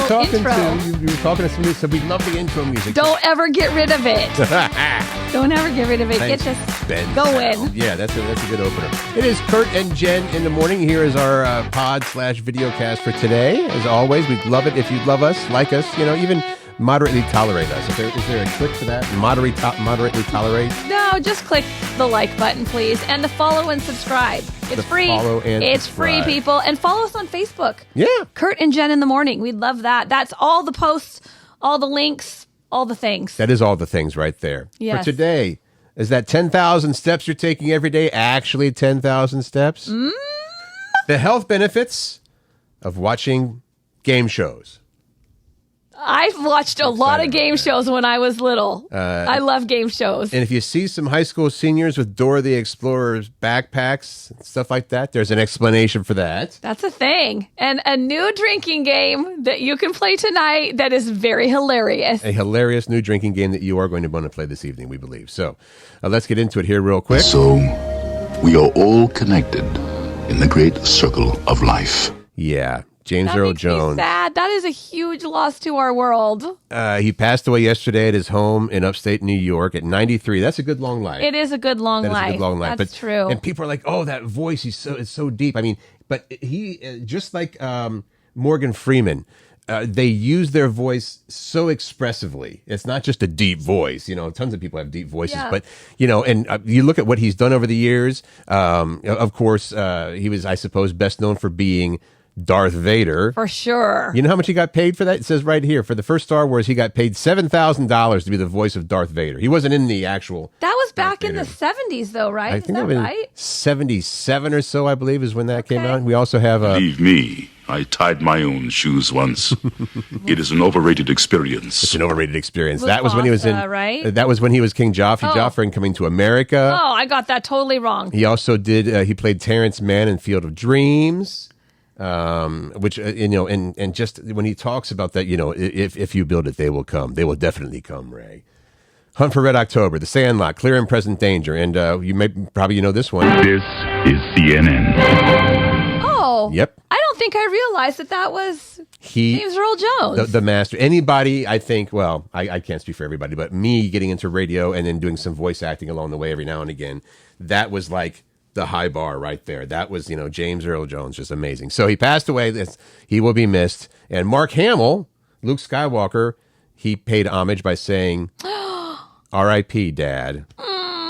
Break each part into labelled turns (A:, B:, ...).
A: were talking
B: intro.
A: to you were talking to somebody, so we love the intro music.
B: Don't ever get rid of it. Don't ever get rid of it.
A: Thanks,
B: Get this
A: Ben
B: going.
A: Sound. Yeah, that's a good opener. It is Curt and Jen in the morning. Here is our pod/video cast for today. As always, we'd love it if you'd love us, like us, even moderately tolerate us. Is there a click for that? Moderately tolerate?
B: No, just click the like button, please, and the follow and subscribe. It's free.
A: Follow and
B: it's
A: subscribe.
B: free, people. And follow us on Facebook.
A: Yeah.
B: Curt and Jen in the morning. We'd love that. That's all the posts, all the links, all the things.
A: That is all the things right there.
B: Yes.
A: For today, is that 10,000 steps you're taking every day actually 10,000 steps? The health benefits of watching game shows.
B: I've watched a lot of game shows when I was little. I love game shows.
A: And if you see some high school seniors with Dora the Explorer's backpacks and stuff like that, there's an explanation for that.
B: That's a thing. And a new drinking game that you can play tonight that is very hilarious.
A: A hilarious new drinking game that you are going to want to play this evening, we believe. So let's get into it here real quick.
C: So, we are all connected in the great circle of life.
A: Yeah. James
B: That
A: Earl
B: makes me
A: Jones.
B: sad. That is a huge loss to our world.
A: He passed away yesterday at his home in upstate New York at 93. That's a good long life.
B: It is a good long
A: That is
B: life.
A: a good long life.
B: That's true.
A: And people are like, "Oh, that voice, it's so deep." I mean, but he just like Morgan Freeman, they use their voice so expressively. It's not just a deep voice. Tons of people have deep voices,
B: Yeah.
A: but and you look at what he's done over the years. Of course, he was, I suppose, best known for being Darth Vader.
B: For sure.
A: You know how much he got paid for that? It says right here, for the first Star Wars, he got paid $7,000 to be the voice of Darth Vader. He wasn't in the actual.
B: That was back in
A: Vader.
B: the 70s, though, right?
A: I
B: Is
A: think
B: that
A: it was
B: right?
A: 77 or so, I believe, is when that came
B: Okay.
A: out. We also have
C: Believe me, I tied my own shoes once. It is an overrated experience.
A: It's an overrated experience.
B: With
A: That was when he was in.
B: Mufasa, right?
A: That was when he was King Joffrey in Coming to America.
B: Oh, I got that totally wrong.
A: He also did. He played Terrence Mann in Field of Dreams. Which and just when he talks about that, if you build it, they will come. They will definitely come, Ray. Hunt for Red October, The Sandlot, Clear and Present Danger, and you may probably know this one.
C: This is CNN.
B: Oh.
A: Yep.
B: I don't think I realized that was James Earl Jones.
A: The master. Anybody, I think, well, I can't speak for everybody, but me getting into radio and then doing some voice acting along the way every now and again, that was like the high bar right there. That was, James Earl Jones, just amazing. So he passed away. He will be missed. And Mark Hamill, Luke Skywalker, he paid homage by saying, R.I.P. Dad.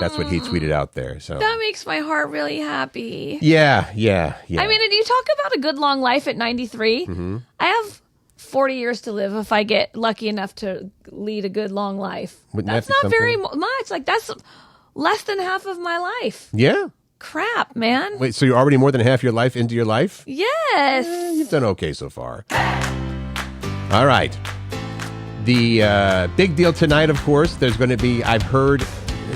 A: That's what he tweeted out there. So
B: That makes my heart really happy.
A: yeah.
B: I mean, and you talk about a good long life at 93.
A: Mm-hmm.
B: I have 40 years to live if I get lucky enough to lead a good long life.
A: Wouldn't
B: That's
A: that be
B: not very
A: something?
B: much. Like, that's less than half of my life.
A: Yeah.
B: Crap, man.
A: Wait, so you're already more than half your life into your life?
B: Yes.
A: You've done okay so far. All right. The big deal tonight, of course, there's going to be, I've heard,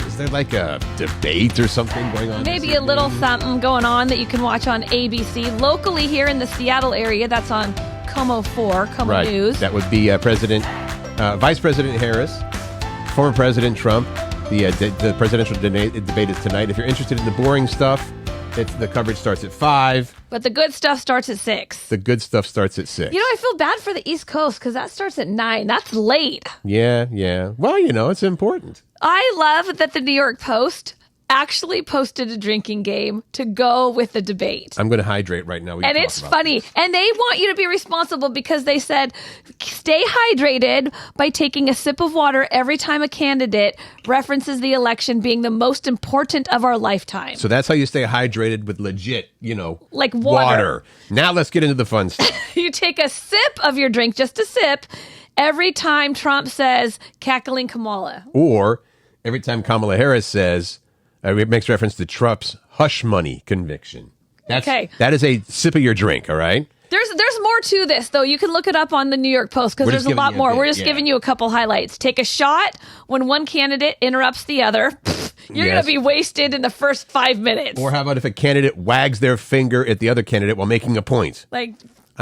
A: is there like a debate or something going on?
B: Maybe
A: this
B: a little
A: evening?
B: something going on that you can watch on ABC. Locally here in the Seattle area, that's on Como 4, Como
A: Right.
B: News.
A: That would be Vice President Harris, former President Trump. The presidential debate is tonight. If you're interested in the boring stuff, the coverage starts at 5.
B: But the good stuff starts at 6.
A: The good stuff starts at 6.
B: I feel bad for the East Coast because that starts at 9. That's late.
A: Yeah. Well, it's important.
B: I love that the New York Post actually posted a drinking game to go with the debate.
A: I'm going to hydrate right now.
B: And it's funny. And they want you to be responsible because they said, stay hydrated by taking a sip of water every time a candidate references the election being the most important of our lifetime.
A: So that's how you stay hydrated with legit,
B: Like water.
A: Now let's get into the fun stuff.
B: You take a sip of your drink, just a sip, every time Trump says, cackling Kamala.
A: Or every time Kamala Harris says, it makes reference to Trump's hush money conviction.
B: Okay.
A: That is a sip of your drink, all right?
B: There's more to this, though. You can look it up on the New York Post because
A: We're
B: there's
A: just
B: a lot
A: giving you a
B: more.
A: bit,
B: We're just
A: yeah.
B: giving you a couple highlights. Take a shot when one candidate interrupts the other. You're going
A: Yes.
B: to be wasted in the first 5 minutes.
A: Or how about if a candidate wags their finger at the other candidate while making a point?
B: Like,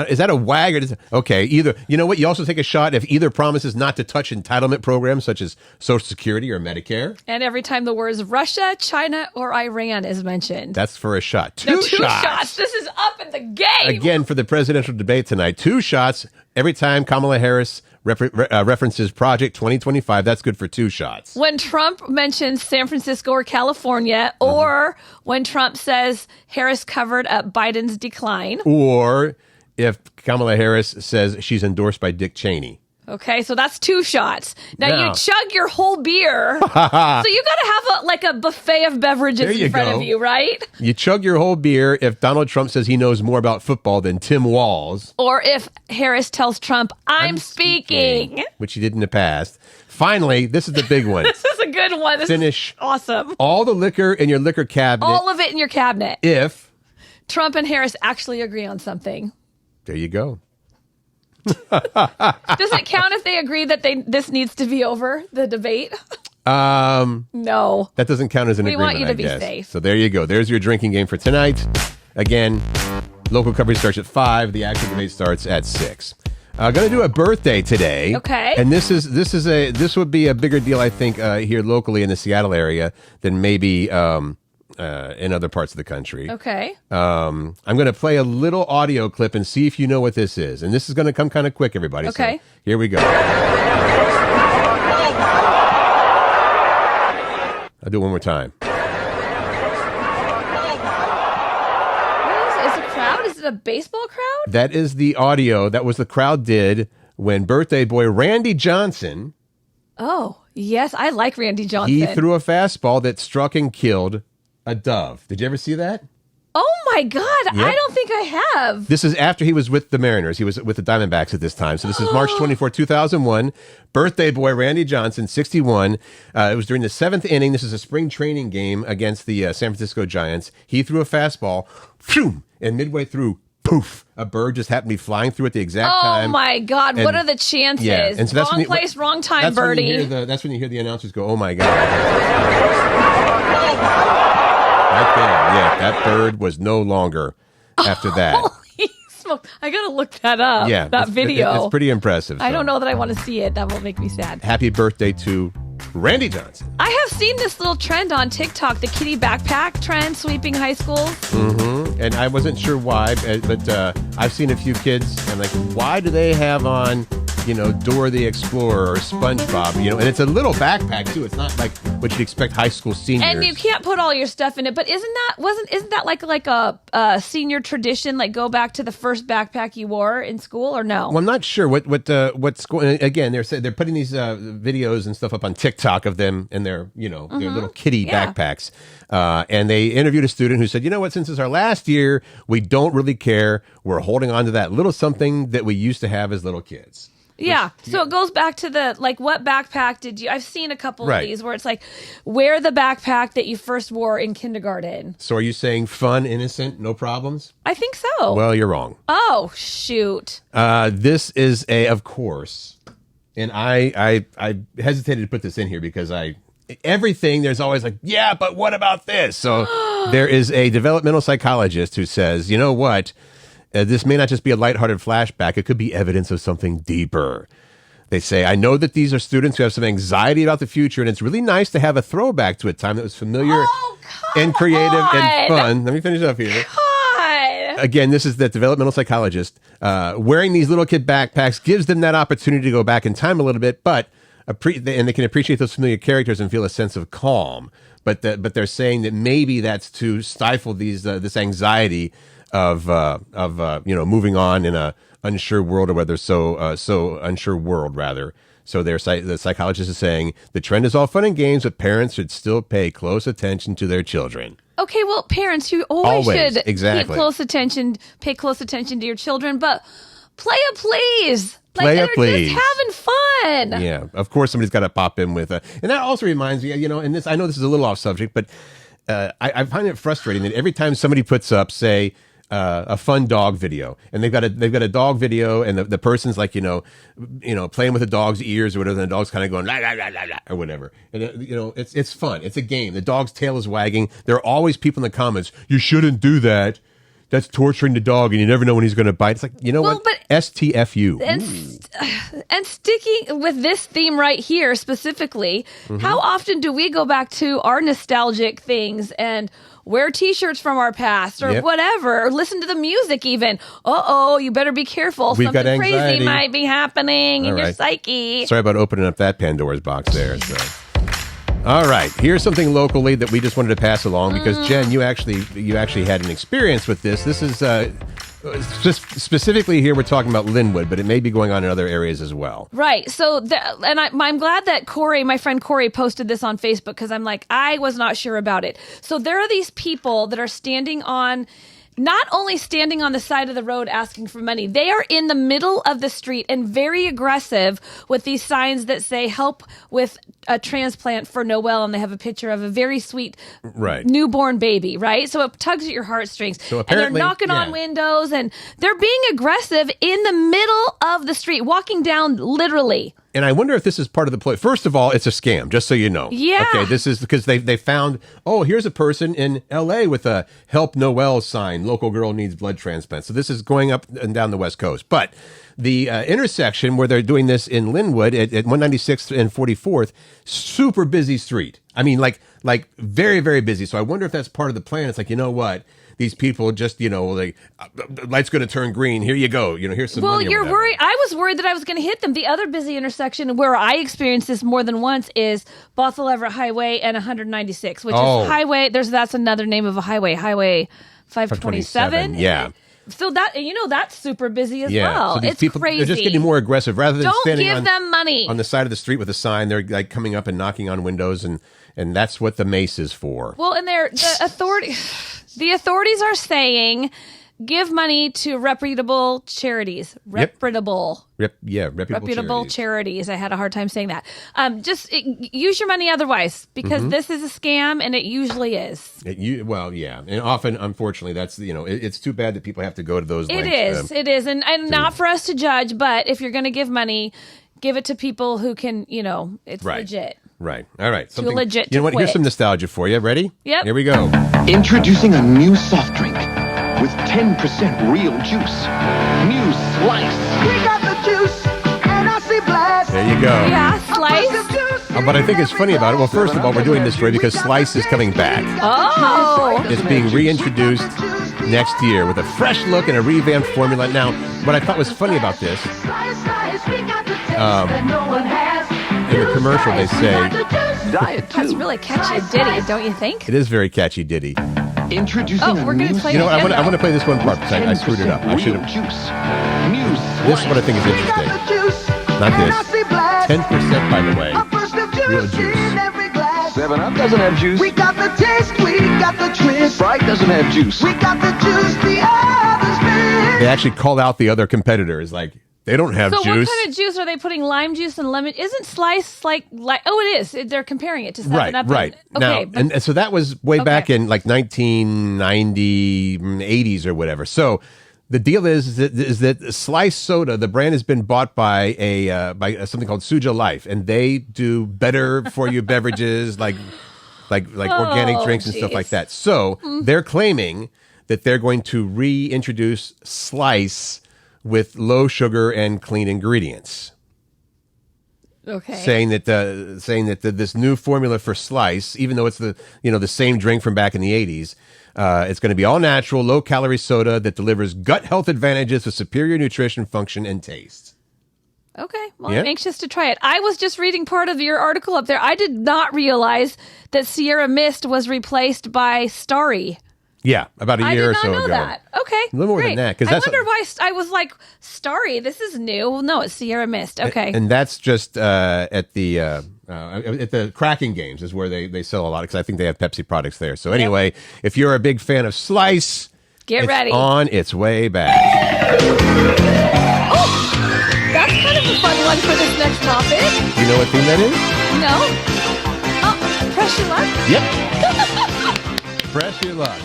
A: Is that a wag or okay? Either, you know what? You also take a shot if either promises not to touch entitlement programs such as Social Security or Medicare.
B: And every time the words Russia, China, or Iran is mentioned.
A: That's for a shot.
B: Two shots. This is up in the game.
A: Again, for the presidential debate tonight, 2 shots every time Kamala Harris references Project 2025. That's good for 2 shots.
B: When Trump mentions San Francisco or California, or when Trump says Harris covered up Biden's decline.
A: Or if Kamala Harris says she's endorsed by Dick Cheney.
B: Okay, so that's 2 shots. Now you chug your whole beer. So you got to have a buffet of beverages in front of you, right?
A: You chug your whole beer if Donald Trump says he knows more about football than Tim Walz.
B: Or if Harris tells Trump, I'm speaking.
A: Which he did in the past. Finally, this is the big one.
B: This is a good one. This is awesome.
A: All the liquor in your liquor cabinet.
B: All of it in your cabinet.
A: If
B: Trump and Harris actually agree on something.
A: There you go.
B: Does it count if they agree that this needs to be over, the debate? No.
A: That doesn't count as an agreement,
B: We want you to be safe.
A: So there you go. There's your drinking game for tonight. Again, local coverage starts at 5. The actual debate starts at 6. Going to do a birthday today.
B: Okay.
A: And this would be a bigger deal, I think, here locally in the Seattle area than maybe in other parts of the country.
B: Okay.
A: I'm going to play a little audio clip and see if you know what this is. And this is going to come kind of quick, everybody.
B: Okay.
A: So here we go. I'll do it one more time.
B: What is it? Is it a crowd? Is it a baseball crowd?
A: That is the audio that was the crowd did when birthday boy Randy Johnson.
B: Oh, yes. I like Randy Johnson.
A: He threw a fastball that struck and killed a dove. Did you ever see that?
B: Oh my God.
A: Yep.
B: I don't think I have.
A: This is after he was with the Mariners. He was with the Diamondbacks at this time. So this is March 24, 2001. Birthday boy Randy Johnson, 61. It was during the 7th inning. This is a spring training game against the San Francisco Giants. He threw a fastball, phew, and midway through, poof, a bird just happened to be flying through at the exact time.
B: Oh my God. What are the chances?
A: Yeah. And so that's
B: wrong place, wrong time, birdie.
A: That's when you hear the announcers go, oh my God. Right there. Yeah, that bird was no longer after that.
B: Holy smoke. I got to look that up.
A: Yeah.
B: That video.
A: It's pretty impressive.
B: I don't know that I want to see it. That will make me sad.
A: Happy birthday to Randy Johnson.
B: I have seen this little trend on TikTok, the kitty backpack trend, sweeping high schools.
A: Mm-hmm. And I wasn't sure why, but I've seen a few kids, and like, why do they have on, Dora the Explorer or SpongeBob, and it's a little backpack too. It's not like what you'd expect high school seniors.
B: And you can't put all your stuff in it, but isn't that like a senior tradition? Like go back to the first backpack you wore in school, or no?
A: Well, I'm not sure what's going. Again, they're putting these videos and stuff up on TikTok of them and their their little kitty backpacks. And they interviewed a student who said, you know what, since it's our last year, we don't really care. We're holding on to that little something that we used to have as little kids.
B: Yeah. So it goes back to what backpack did you... I've seen a couple of these where it's like, wear the backpack that you first wore in kindergarten.
A: So are you saying fun, innocent, no problems?
B: I think so.
A: Well, you're wrong.
B: Oh, shoot.
A: This is of course, and I hesitated to put this in here because everything, there's always like, yeah, but what about this? So there is a developmental psychologist who says, you know what? This may not just be a lighthearted flashback. It could be evidence of something deeper. They say, I know that these are students who have some anxiety about the future, and it's really nice to have a throwback to a time that was familiar and creative and fun. Let me finish up here.
B: God.
A: Again, this is the developmental psychologist. Wearing these little kid backpacks gives them that opportunity to go back in time a little bit, and they can appreciate those familiar characters and feel a sense of calm. But they're saying that maybe that's to stifle this anxiety of moving on in a unsure world, or whether so unsure world rather. So the psychologist is saying the trend is all fun and games, but parents should still pay close attention to their children.
B: Okay, well, parents, you always should
A: exactly.
B: pay close attention to your children, but play a please.
A: Play a please.
B: Just having fun.
A: Yeah, of course somebody's got to pop in with and that also reminds me, and this, I know this is a little off subject, but I find it frustrating that every time somebody puts up, say, a fun dog video, and they've got a dog video, and the person's like playing with the dog's ears or whatever, and the dog's kind of going la la la la la or whatever, and it's fun, it's a game, the dog's tail is wagging. There are always people in the comments, you shouldn't do that, that's torturing the dog, and you never know when he's going to bite. It's like, you know what?
B: But
A: STFU.
B: And sticking with this theme right here specifically, how often do we go back to our nostalgic things and wear T-shirts from our past or whatever, or listen to the music even? You better be careful.
A: We've got
B: Something
A: anxiety.
B: crazy might be happening in your psyche.
A: Sorry about opening up that Pandora's box there. So. All right, here's something locally that we just wanted to pass along because Jen, you actually had an experience with this. This is just specifically here we're talking about Linwood, but it may be going on in other areas as well.
B: Right. So, I'm glad that my friend Corey, posted this on Facebook because I'm like, I was not sure about it. So there are these people that are not only standing on the side of the road asking for money, they are in the middle of the street and very aggressive with these signs that say help with a transplant for Noelle, and they have a picture of a very sweet newborn baby, right? So it tugs at your heartstrings.
A: So
B: and they're knocking on windows, and they're being aggressive in the middle of the street, walking down literally.
A: And I wonder if this is part of the play. First of all, it's a scam, just so you know.
B: Yeah.
A: Okay, this is because they found, here's a person in L.A. with a Help Noelle sign, local girl needs blood transplant. So this is going up and down the West Coast. But the intersection where they're doing this in Linwood at 196th and 44th, super busy street. I mean, like very, very busy. So I wonder if that's part of the plan. It's like, you know what? These people just, like, light's going to turn green. Here you go. Here's some money.
B: Well, you're worried. I was worried that I was going to hit them. The other busy intersection where I experienced this more than once is Bothell Everett Highway and 196, which is highway. That's another name of a highway, Highway 527.
A: Yeah.
B: So that's super busy as well.
A: So these
B: it's
A: people,
B: crazy.
A: They're just getting more aggressive rather than standing
B: give them money
A: on the side of the street with a sign. They're like coming up and knocking on windows, and that's what the mace is for.
B: Well, and the authorities are saying give money to reputable charities. Reputable charities. I had a hard time saying that. Use your money otherwise, because this is a scam, and it usually is.
A: And often, unfortunately, that's it's too bad that people have to go to those lengths.
B: It is, and not for us to judge, but if you're going to give money, give it to people who can, it's legit.
A: Right. All right.
B: Too legit.
A: You know what? Here's some nostalgia for you. Ready?
B: Yep.
A: Here we go.
D: Introducing a new soft drink with 10% real juice. New Slice.
E: We got the juice, and I see blast.
A: There you go.
B: Yeah, Slice.
A: But I think it's funny about it. Well, first of all, we're doing this for you because Slice is coming back.
B: Oh.
A: It's being reintroduced next year with a fresh look and a revamped formula. Now, what I thought was funny about this, in the commercial they say,
D: Diet
B: That's really catchy ditty, don't you think?
A: it is very catchy ditty.
D: Introducing
B: we're going to play
A: You know
B: it
A: what?
B: again,
A: I want to play this one part because I screwed it up. I should
D: real
A: have.
D: juice. New
A: This is what I
D: Slice.
A: think is interesting. Not this. 10%, by the way. Real juice.
D: 7-Up doesn't have juice.
E: We got the taste, we got the twist.
D: Sprite doesn't have juice.
E: We got the juice, the others miss.
A: They actually called out the other competitors. Like, they don't have
B: So
A: juice.
B: what kind of juice are they putting? Lime juice and lemon? Isn't Slice like oh, it is. They're comparing it to 7-Up.
A: Right.
B: Okay,
A: Now, and so that was way back in like 1990, 80s or whatever. So the deal is that Slice Soda, the brand, has been bought by something called Suja Life, and they do better for you beverages like organic drinks and stuff
B: geez.
A: like that. So they're claiming that they're going to reintroduce Slice with low sugar and clean ingredients.
B: Okay.
A: Saying that this new formula for Slice, even though it's the same drink from back in the 80s, it's going to be all natural, low calorie soda that delivers gut health advantages with superior nutrition, function, and taste.
B: Okay. Well,
A: Yeah.
B: I'm anxious to try it. I was just reading part of your article up there. I did not realize that Sierra Mist was replaced by Starry.
A: Yeah, about a year or so
B: I did not know
A: ago.
B: that. Okay.
A: A little more than
B: great.
A: that, 'cause
B: I
A: that's
B: wonder why I was like, Starry, this is new. Well, no, it's Sierra Mist. Okay.
A: And that's just at the Cracking Games is where they sell a lot, because I think they have Pepsi products there. So anyway, if you're a big fan of Slice,
B: Get
A: it's
B: ready.
A: on its way back.
B: Oh, that's kind of a fun one for this next topic.
A: You know what theme that is?
B: No? Oh, press your luck?
A: Yep. Press your luck.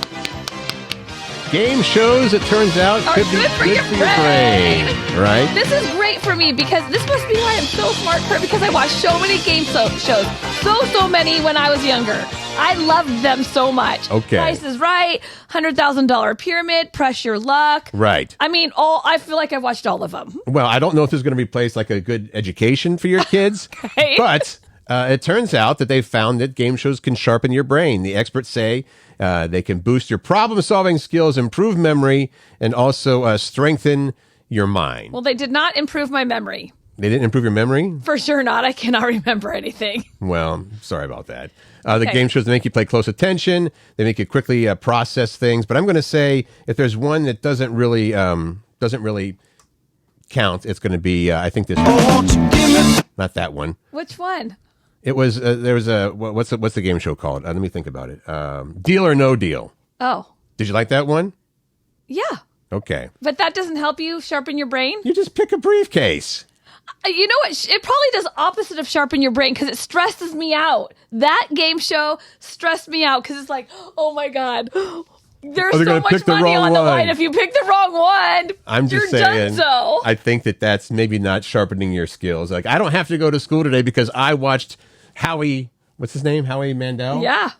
A: Game shows, it turns out,
B: Are
A: could be
B: good for your
A: brain. Right?
B: This is great for me because this must be why I'm so smart, Kurt, because I watched so many game shows. So many when I was younger. I loved them so much.
A: Okay.
B: Price is Right, $100,000 Pyramid, Press Your Luck.
A: Right.
B: I mean, I feel like I've watched all of them.
A: Well, I don't know if this is going to replace like a good education for your kids,
B: Okay.
A: but it turns out that they've found that game shows can sharpen your brain. The experts say they can boost your problem-solving skills, improve memory, and also strengthen your mind.
B: Well, they did not improve my memory.
A: They didn't improve your memory?
B: For sure not. I cannot remember anything.
A: Well, sorry about that. The
B: Okay.
A: game shows make you pay close attention. They make you quickly process things. But I'm going to say if there's one that doesn't really count, it's going to be I think this. Not that one.
B: Which one?
A: It was there was a what's the game show called? Let me think about it. Deal or No Deal.
B: Oh,
A: Did you like that one?
B: yeah.
A: Okay.
B: But that doesn't help you sharpen your brain?
A: You just pick a briefcase.
B: You know what? It probably does opposite of sharpen your brain because it stresses me out. That game show stressed me out because it's like, oh my God, there's
A: they're
B: so
A: gonna
B: much
A: pick the
B: money
A: wrong
B: on the
A: one.
B: line. If you pick the wrong one,
A: I'm
B: you're
A: just saying.
B: done.
A: I think that's maybe not sharpening your skills. Like I don't have to go to school today because I watched Howie. What's his name? Howie Mandel.
B: Yeah.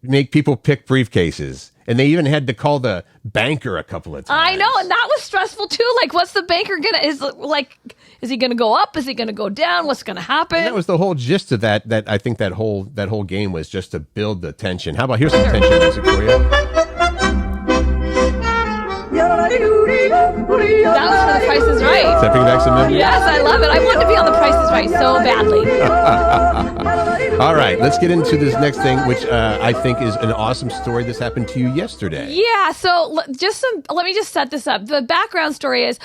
A: Make people pick briefcases, and they even had to call the banker a couple of times.
B: I know, and that was stressful too. Like, what's the banker gonna is he gonna go up? Is he gonna go down? What's gonna happen?
A: And that was the whole gist of that. That I think that whole game was just to build the tension. How about here's some tension music for you?
B: That was for The Price is Right.
A: Does that bring back some memories?
B: Yes, I love it. I want to be on The Price is Right so badly.
A: All right, let's get into this next thing, which I think is an awesome story. This happened to you yesterday.
B: Yeah, so let me just set this up. The background story is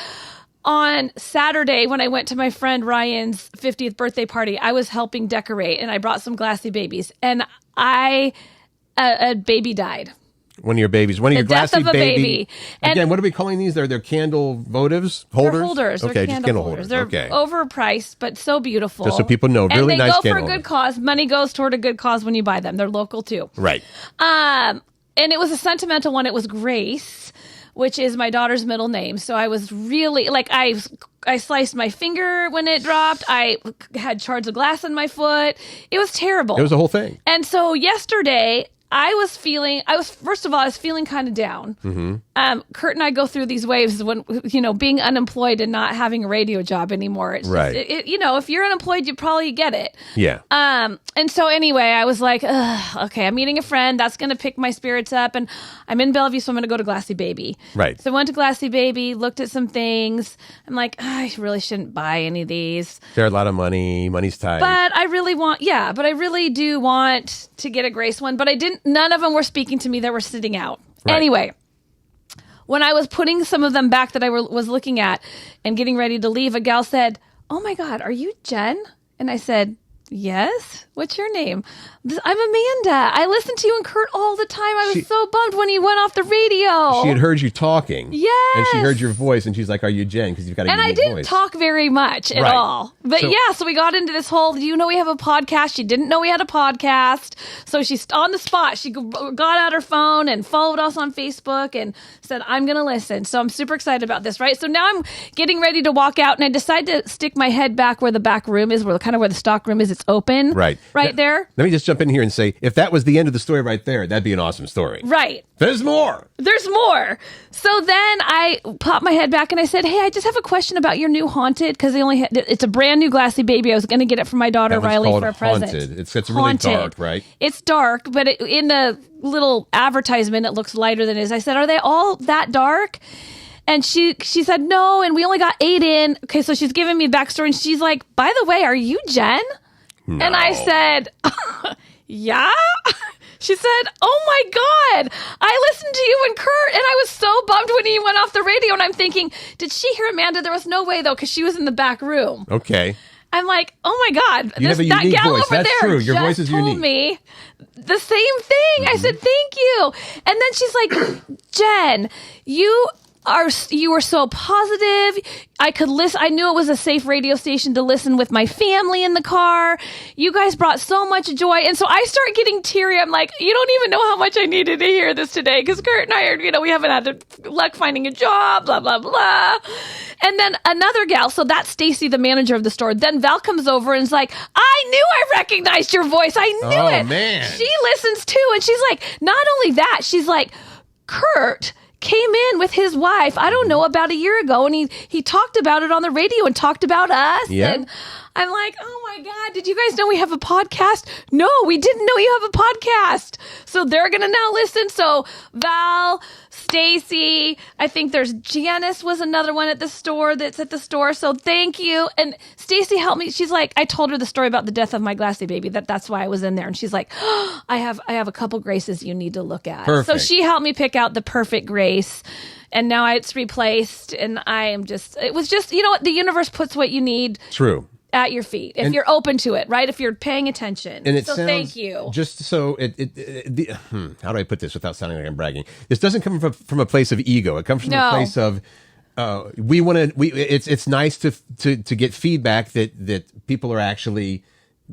B: on Saturday when I went to my friend Ryan's 50th birthday party, I was helping decorate and I brought some glassy babies and a baby died.
A: One of your babies, one of your
B: death
A: glassy
B: of a baby. And
A: Again, what are we calling these? They're candle votives? Holders?
B: They're holders.
A: Okay,
B: They're
A: just
B: candle
A: holders.
B: They're
A: Okay.
B: overpriced, but so beautiful.
A: Just so people know, really
B: and they
A: nice
B: go for a
A: candle
B: good
A: holders.
B: cause. Money goes toward a good cause when you buy them. They're local too.
A: Right.
B: And it was a sentimental one. It was Grace, which is my daughter's middle name. So I was really like, I sliced my finger when it dropped. I had shards of glass in my foot. It was terrible.
A: It was the whole thing.
B: And so yesterday, I was feeling kind of down. Mm-hmm. Curt and I go through these waves when, being unemployed and not having a radio job anymore. It's
A: Right.
B: Just, if you're unemployed, you probably get it.
A: Yeah.
B: And so anyway, I was like, okay, I'm meeting a friend. That's going to pick my spirits up. And I'm in Bellevue, so I'm going to go to Glassy Baby.
A: Right.
B: So I went to Glassy Baby, looked at some things. I'm like, I really shouldn't buy any of these.
A: They're a lot of money. Money's tight.
B: But I really do want to get a Grace one. But none of them were speaking to me that were sitting out.
A: Right.
B: Anyway, when I was putting some of them back that I was looking at and getting ready to leave, a gal said, "Oh my God, are you Jen?" And I said, "Yes. What's your name?" "I'm Amanda. I listen to you and Curt all the time. I was so bummed when you went off the radio."
A: She had heard you talking.
B: Yes.
A: And she heard your voice, and she's like, "Are you Jen?" Because you've got a
B: And I
A: unique
B: didn't
A: voice.
B: talk very much at
A: Right.
B: all. But so we got into this whole, do you know we have a podcast? She didn't know we had a podcast. So she's on the spot. She got out her phone and followed us on Facebook and said, I'm going to listen. So I'm super excited about this, right? So now I'm getting ready to walk out and I decide to stick my head back where the back room is, where the stock room is. It's open.
A: Right.
B: Right there.
A: Let me just jump in here and say, if that was the end of the story right there, that'd be an awesome story.
B: Right.
A: There's more.
B: There's more. So then I popped my head back and I said, "Hey, I just have a question about your new Haunted," because it's a brand new Glassy Baby. I was going to get it for my daughter
A: That one's
B: Riley
A: called
B: for a present.
A: Haunted. It's really dark, right?
B: It's dark, but in the little advertisement, it looks lighter than it is. I said, "Are they all that dark?" And she said, "No, and we only got 8 in." Okay, so she's giving me a backstory, and she's like, "By the way, are you Jen?"
A: No.
B: And I said, "Yeah." She said, "Oh my God, I listened to you and Curt, and I was so bummed when he went off the radio." And I'm thinking, did she hear Amanda? There was no way, though, because she was in the back room.
A: Okay.
B: I'm like, oh my God,
A: You have a
B: that
A: unique
B: gal
A: voice.
B: over
A: That's
B: there
A: true. Your
B: just
A: voice is
B: told
A: unique.
B: me the same thing. I said, thank you. And then she's like, Jen, you were so positive. I could listen. I knew it was a safe radio station to listen with my family in the car. You guys brought so much joy. And so I start getting teary. I'm like, you don't even know how much I needed to hear this today. Because Curt and I are, we haven't had luck finding a job, blah, blah, blah. And then another gal, so that's Stacy, the manager of the store. Then Val comes over and is like, I knew I recognized your voice. I knew it.
A: Man.
B: She listens too. And she's like, not only that, she's like, Curt came in with his wife, I don't know, about a year ago, and he talked about it on the radio and talked about us.
A: Yeah.
B: And I'm like, oh my God, did you guys know we have a podcast? No, we didn't know you have a podcast. So they're going to now listen. So Val, Stacy, I think there's Janice was another one at the store that's at the store. So thank you. And Stacy helped me. She's like, I told her the story about the death of my glassy baby. That's why I was in there. And she's like, oh, I have a couple graces you need to look at.
A: Perfect.
B: So she helped me pick out the perfect grace. And now it's replaced. And it was just, you know what? The universe puts what you need.
A: True.
B: At your feet, if you're open to it, right? If you're paying attention.
A: And it
B: so
A: sounds,
B: thank you.
A: Just so how do I put this without sounding like I'm bragging? This doesn't come from a place of ego. It comes from a place of it's nice to get feedback that people are actually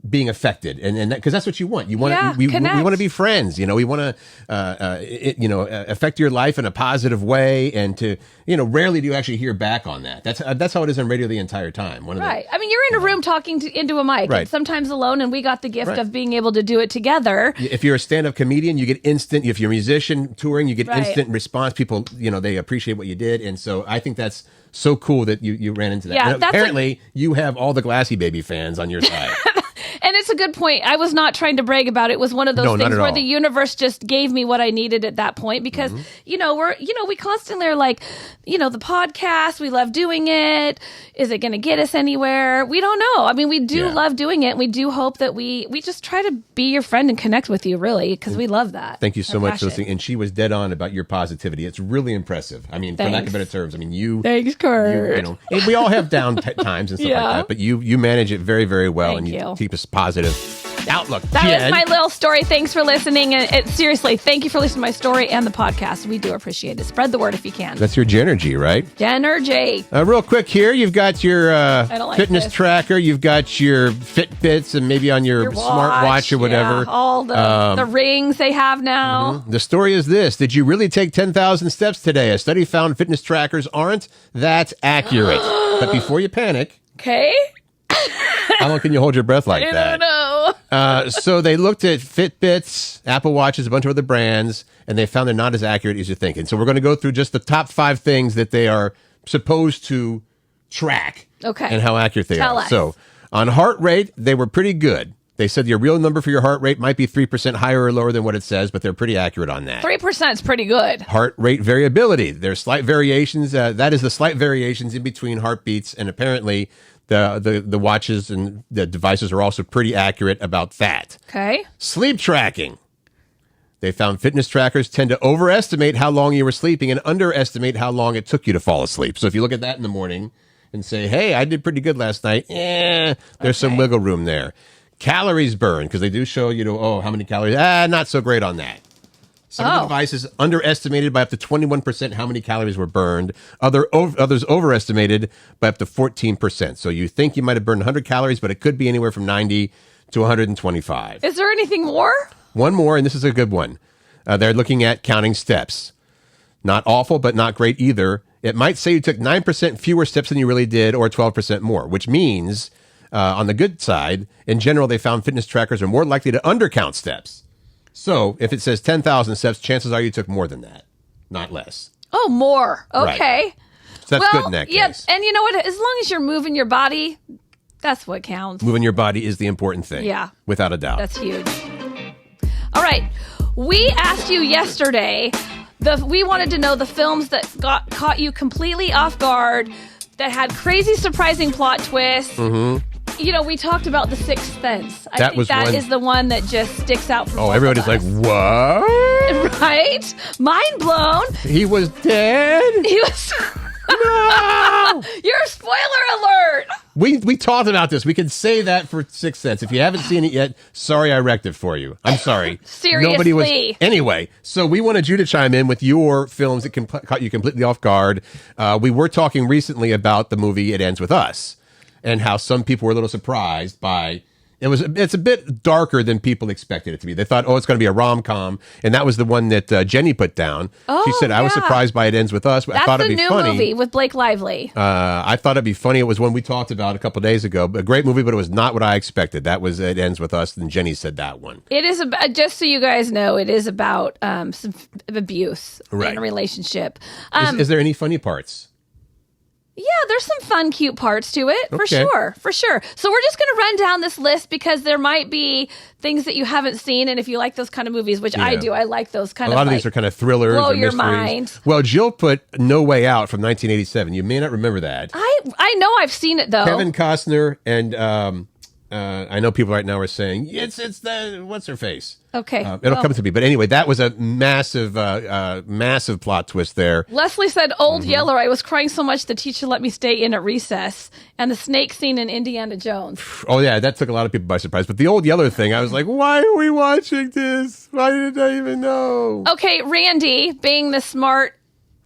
A: being affected, and because that's what you want. You want we want to be friends. We want to affect your life in a positive way, and to rarely do you actually hear back on that. That's how it is on radio the entire time.
B: Right. I mean, you're in a room talking into a mic,
A: right.
B: And sometimes alone, and we got the gift of being able to do it together.
A: If you're a stand-up comedian, you get instant. If you're a musician touring, you get
B: Right.
A: instant response. People, they appreciate what you did, and so I think that's so cool that you ran into that.
B: Yeah,
A: and apparently, you have all the Glassy Baby fans on your side.
B: And it's a good point. I was not trying to brag about it. It was one of those things where the universe just gave me what I needed at that point because, we constantly are like, the podcast, we love doing it. Is it going to get us anywhere? We don't know. I mean, we do love doing it. And we do hope that we just try to be your friend and connect with you, really, because we love that.
A: Thank you so much for listening. And she was dead on about your positivity. It's really impressive. I mean, for lack of better terms, I mean, you.
B: Thanks, Curt.
A: And we all have down times and stuff like that, but you manage it very, very well.
B: Thank
A: and you
B: you.
A: keep us positive outlook.
B: That
A: Jen.
B: was my little story. Thanks for listening. And seriously, thank you for listening to my story and the podcast. We do appreciate it. Spread the word if you can.
A: That's your Genergy, right?
B: Genergy.
A: Real quick here, you've got your fitness
B: this.
A: tracker, you've got your Fitbits, and maybe on your smart watch or whatever.
B: Yeah, all the rings they have now.
A: Mm-hmm. The story is this. Did you really take 10,000 steps today? A study found fitness trackers aren't that accurate. But before you panic...
B: Okay.
A: How long can you hold your breath like
B: I
A: that?
B: don't know.
A: So they looked at Fitbits, Apple Watches, a bunch of other brands, and they found they're not as accurate as you think. And so we're going to go through just the top 5 things that they are supposed to track.
B: Okay.
A: And how accurate they
B: Tell
A: are.
B: us.
A: So on heart rate, they were pretty good. They said your real number for your heart rate might be 3% higher or lower than what it says, but they're pretty accurate on that.
B: 3% is pretty good.
A: Heart rate variability. There's slight variations. That is the slight variations in between heartbeats, and apparently the watches and the devices are also pretty accurate about that.
B: Okay.
A: Sleep tracking. They found fitness trackers tend to overestimate how long you were sleeping and underestimate how long it took you to fall asleep. So if you look at that in the morning and say, hey, I did pretty good last night, there's some wiggle room there. Calories burned, because they do show you, how many calories. Not so great on that. Some of the devices underestimated by up to 21% how many calories were burned. Others overestimated by up to 14%. So you think you might have burned 100 calories, but it could be anywhere from 90 to 125.
B: Is there anything more?
A: One more, and this is a good one. They're looking at counting steps. Not awful, but not great either. It might say you took 9% fewer steps than you really did, or 12% more, which means, on the good side, in general, they found fitness trackers are more likely to undercount steps. So if it says 10,000 steps, chances are you took more than that, not less.
B: Oh, more. Okay.
A: Right. So that's good in that case.
B: And you know what? As long as you're moving your body, that's what counts.
A: Moving your body is the important thing.
B: Yeah.
A: Without a doubt.
B: That's huge. All right. We asked you yesterday, we wanted to know the films that caught you completely off guard, that had crazy, surprising plot twists. Mm-hmm. We talked about The Sixth Sense. I think that is the one that just sticks out for
A: everybody's like, what?
B: Right? Mind blown.
A: He was dead?
B: He was...
A: No!
B: You're spoiler alert.
A: We talked about this. We can say that for Sixth Sense. If you haven't seen it yet, sorry I wrecked it for you. I'm sorry.
B: Seriously.
A: Anyway, so we wanted you to chime in with your films that caught you completely off guard. We were talking recently about the movie It Ends With Us, and how some people were a little surprised by It's a bit darker than people expected it to be. They thought, it's going to be a rom-com, and that was the one that Jenny put down. She said, I was surprised by It Ends With Us, but I thought it'd be funny.
B: That's the new movie with Blake Lively.
A: I thought it'd be funny. It was one we talked about a couple days ago. A great movie, but it was not what I expected. That was It Ends With Us, and Jenny said that one.
B: It is about, just so you guys know, it is about some abuse in a relationship.
A: Is there any funny parts?
B: Yeah, there's some fun, cute parts to it, for
A: Okay.
B: sure. So we're just going to run down this list because there might be things that you haven't seen, and if you like those kind of movies, which I do, I like those kind of.
A: A lot of these are kind of thrillers
B: blow
A: or
B: your
A: mysteries.
B: mind.
A: Well, Jill put No Way Out from 1987. You may not remember that.
B: I know I've seen it though.
A: Kevin Costner and I know people right now are saying it's the what's her face.
B: Okay,
A: it'll come to me. But anyway, that was a massive plot twist there.
B: Leslie said, Old Yeller, I was crying so much the teacher let me stay in at recess. And the snake scene in Indiana Jones.
A: Oh, yeah, that took a lot of people by surprise. But the Old Yeller thing, I was like, why are we watching this? Why did I even know?
B: Okay, Randy, being the smart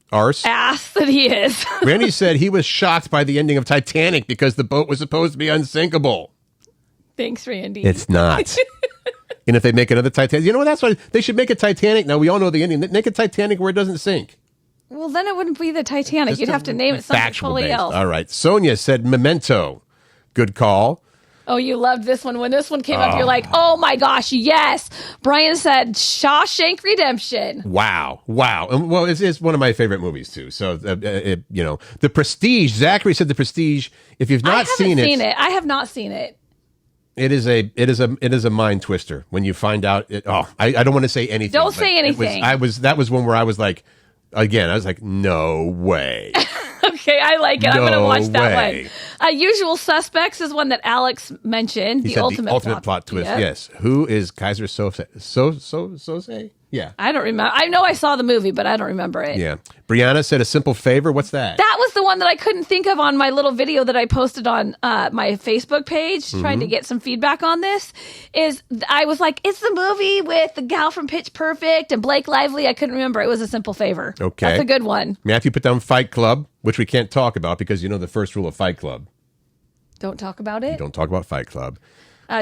A: Arse.
B: ass that he is.
A: Randy said he was shocked by the ending of Titanic because the boat was supposed to be unsinkable.
B: Thanks, Randy.
A: It's not. And if they make another Titanic, you know what? That's why they should make a Titanic. Now, we all know the ending. Make a Titanic where it doesn't sink.
B: Well, then it wouldn't be the Titanic.
A: Just
B: You'd have to name it something
A: factual
B: totally
A: based.
B: else.
A: All right. Sonia said Memento. Good call.
B: Oh, you loved this one. When this one came up, you're like, oh my gosh, yes. Brian said Shawshank Redemption.
A: Wow. And, well, it's one of my favorite movies, too. So, The Prestige. Zachary said The Prestige. If you've not seen it.
B: I have not seen it.
A: It is a mind twister when you find out it. Oh, I don't want to say anything.
B: Don't say anything.
A: That was one where I was like, again, I was like, no way.
B: Okay, I like it. I'm going to watch that
A: way.
B: one. Usual Suspects is one that Alex mentioned.
A: He said the ultimate plot twist.
B: Yep.
A: Yes. Who is Kaiser Sose? Yeah.
B: I don't remember. I know I saw the movie, but I don't remember it.
A: Yeah. Brianna said A Simple Favor. What's that?
B: That was the one that I couldn't think of on my little video that I posted on my Facebook page, trying to get some feedback on this. I was like, it's the movie with the gal from Pitch Perfect and Blake Lively. I couldn't remember. It was A Simple Favor.
A: Okay.
B: That's a good one.
A: Matthew put down Fight Club, which we can't talk about because you know the first rule of Fight Club.
B: Don't talk about it.
A: You don't talk about Fight Club.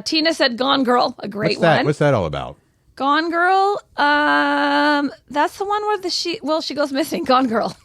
B: Tina said Gone Girl, a great one.
A: What's that all about?
B: Gone Girl, that's the one where she goes missing. Gone Girl.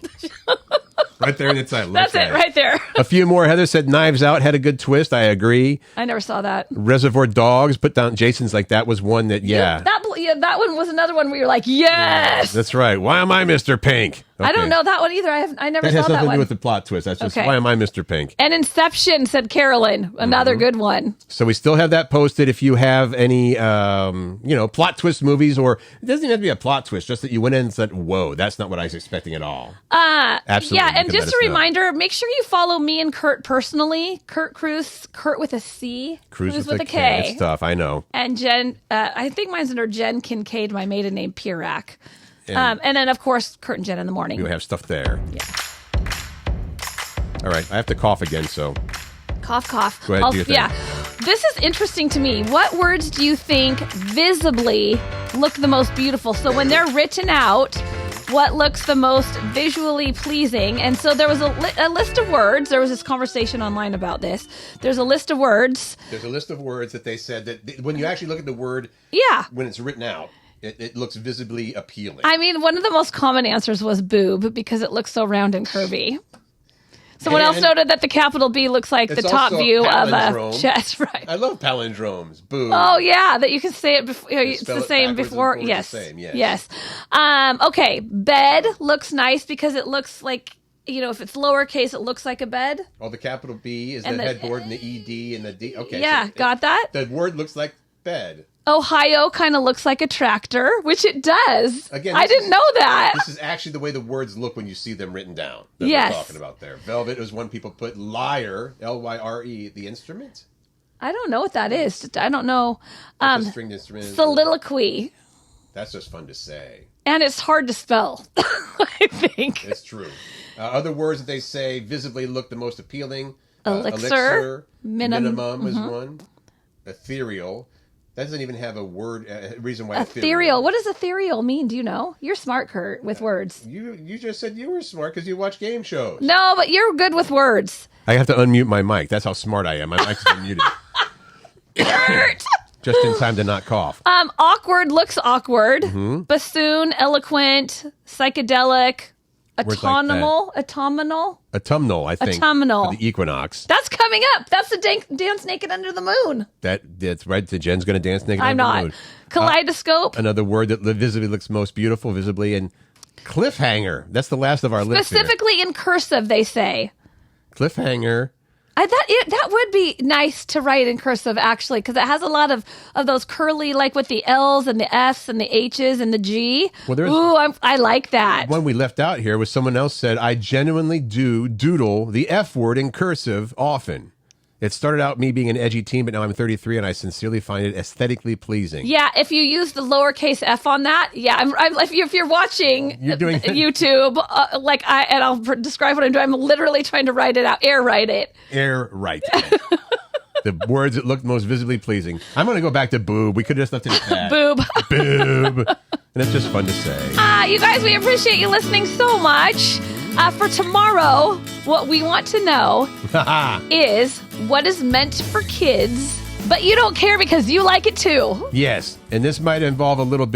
A: Right there in the title.
B: That's it, right there.
A: A few more. Heather said Knives Out had a good twist. I agree.
B: I never saw that.
A: Reservoir Dogs. Put down Jason's like that was one that,
B: That one was another one where you're like, yes.
A: That's right. Why am I Mr. Pink? Okay.
B: I don't know that one either. I never
A: That
B: saw
A: has
B: that
A: nothing to
B: one.
A: do with the plot twist. That's just why am I Mr. Pink?
B: And Inception, said Carolyn. Another good one.
A: So we still have that posted. If you have any, plot twist movies, or it doesn't even have to be a plot twist, just that you went in and said, "Whoa, that's not what I was expecting at all." Absolutely.
B: Yeah, and
A: You can
B: just
A: let
B: a
A: us know.
B: reminder: make sure you follow me and Curt personally. Curt Cruz, Curt with a C,
A: Cruz
B: with a K.
A: It's tough. I know.
B: And Jen, I think mine's under Jen Kincaid, my maiden name, Pirac. And then, of course, Curt and Jen in the morning.
A: We have stuff there.
B: Yeah.
A: All right. I have to cough again, so.
B: Cough, cough.
A: Go ahead, do your thing.
B: Yeah. This is interesting to me. What words do you think visibly look the most beautiful? So when they're written out, what looks the most visually pleasing? And so there was a list of words. There was this conversation online about this. There's a list of words.
A: There's a list of words that they said that when you actually look at the word, when it's written out, it looks visibly appealing.
B: I mean, one of the most common answers was boob because it looks so round and curvy. Someone else noted that the capital B looks like the top view of a chest. Right.
A: I love palindromes. Boob.
B: Oh yeah, that you can say it before. It's the same before. Yes.
A: The same, yes.
B: Yes. Okay. Bed looks nice because it looks like, if it's lowercase, it looks like a bed.
A: Oh, the capital B is the headboard and the ED and the D. Okay.
B: Yeah, got that?
A: The word looks like bed.
B: Ohio kind of looks like a tractor, which it does.
A: Again,
B: I didn't know that.
A: This is actually the way the words look when you see them written down. That
B: Yes.
A: we're talking about there. Velvet is one people put lyre, Lyre, the instrument.
B: I don't know what that is. I don't know.
A: A stringed instrument.
B: Soliloquy.
A: That's just fun to say.
B: And it's hard to spell, I think.
A: It's true. Other words that they say visibly look the most appealing.
B: Elixir.
A: Minimum is one. Ethereal. That doesn't even have a word, reason why
B: Ethereal. What does ethereal mean? Do you know? You're smart, Curt, with words.
A: You just said you were smart because you watch game shows.
B: No, but you're good with words.
A: I have to unmute my mic. That's how smart I am. My mic's unmuted.
B: Curt!
A: Just in time to not cough.
B: Awkward looks awkward.
A: Mm-hmm.
B: Bassoon, eloquent, psychedelic,
A: Words like
B: autumnal,
A: Autumnal, I think.
B: Autumnal.
A: For the equinox.
B: That's coming up. That's the dance naked under the moon.
A: That's right. The Jen's going to dance naked.
B: I'm
A: under the
B: not.
A: moon.
B: Kaleidoscope.
A: Another word that visibly looks most beautiful, visibly, and cliffhanger. That's the last of our list here.
B: Specifically in cursive, they say.
A: Cliffhanger.
B: That would be nice to write in cursive, actually, because it has a lot of those curly, like with the L's and the F's and the H's and the G.
A: Well, there's
B: I like that.
A: one we left out here was someone else said, I genuinely do doodle the F word in cursive often. It started out me being an edgy teen, but now I'm 33 and I sincerely find it aesthetically pleasing.
B: Yeah, if you use the lowercase f on that, yeah. If you're watching
A: You're doing
B: YouTube, and I'll describe what I'm doing. I'm literally trying to write it out, write it.
A: Right. The words that looked most visibly pleasing. I'm going to go back to boob. We could have just left it at that.
B: Boob.
A: Boob. And it's just fun to say.
B: You guys, we appreciate you listening so much. For tomorrow, what we want to know is what is meant for kids, but you don't care because you like it too.
A: Yes, and this might involve a little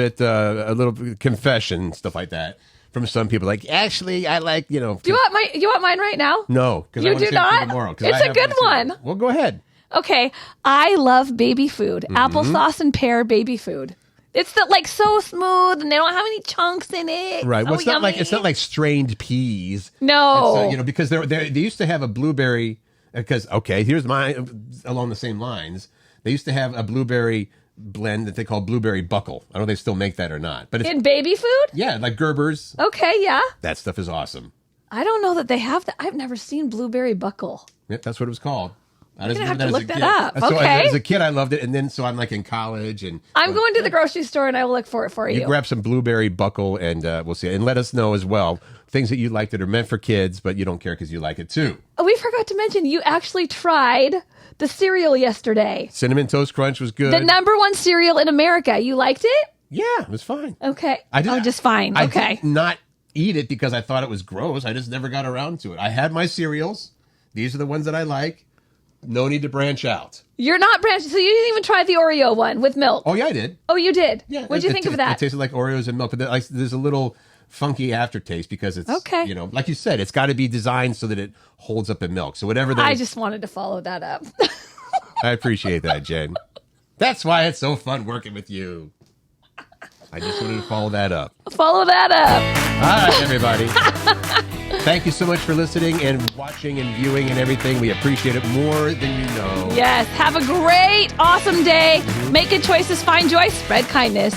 A: confession, stuff like that, from some people. Like, actually, I like,
B: Do you want mine right now?
A: No, because
B: You do not? It's a good one.
A: Well, go ahead.
B: Okay, I love baby food. Applesauce and pear baby food. It's so smooth, and they don't have any chunks in it.
A: Right. Well,
B: So
A: it's not like strained peas.
B: No.
A: It's, because they used to have a blueberry. Because here's mine along the same lines. They used to have a blueberry blend that they call blueberry buckle. I don't know if they still make that or not. But
B: in baby food?
A: Yeah, like Gerber's.
B: Okay, yeah.
A: That stuff is awesome.
B: I don't know that they have that. I've never seen blueberry buckle.
A: Yep, that's what it was called.
B: I'm going to have to look that up.
A: So
B: okay.
A: as a kid, I loved it. And then, so I'm like in college. And
B: I'm going to the grocery store and I will look for it for you.
A: You grab some blueberry buckle and we'll see. And let us know as well, things that you like that are meant for kids, but you don't care because you like it too.
B: Oh, we forgot to mention, you actually tried the cereal yesterday.
A: Cinnamon Toast Crunch was good.
B: The #1 cereal in America. You liked it?
A: Yeah, it was fine.
B: Okay.
A: I did,
B: just fine.
A: I
B: Okay.
A: did not eat it because I thought it was gross. I just never got around to it. I had my cereals. These are the ones that I like. No need to branch out.
B: You're not branching, so you didn't even try the Oreo one with milk.
A: Oh, yeah, I did.
B: Oh, you did?
A: Yeah.
B: What'd you think of that?
A: It tasted like Oreos and milk, but there's a little funky aftertaste because it's,
B: okay.
A: Like you said, it's got to be designed so that it holds up in milk. So whatever
B: I just wanted to follow that up.
A: I appreciate that, Jen. That's why it's so fun working with you. I just wanted to follow that up.
B: Follow that up.
A: All right, everybody. Thank you so much for listening and watching and viewing and everything. We appreciate it more than you know.
B: Yes. Have a great, awesome day. Make good choices, find joy, spread kindness.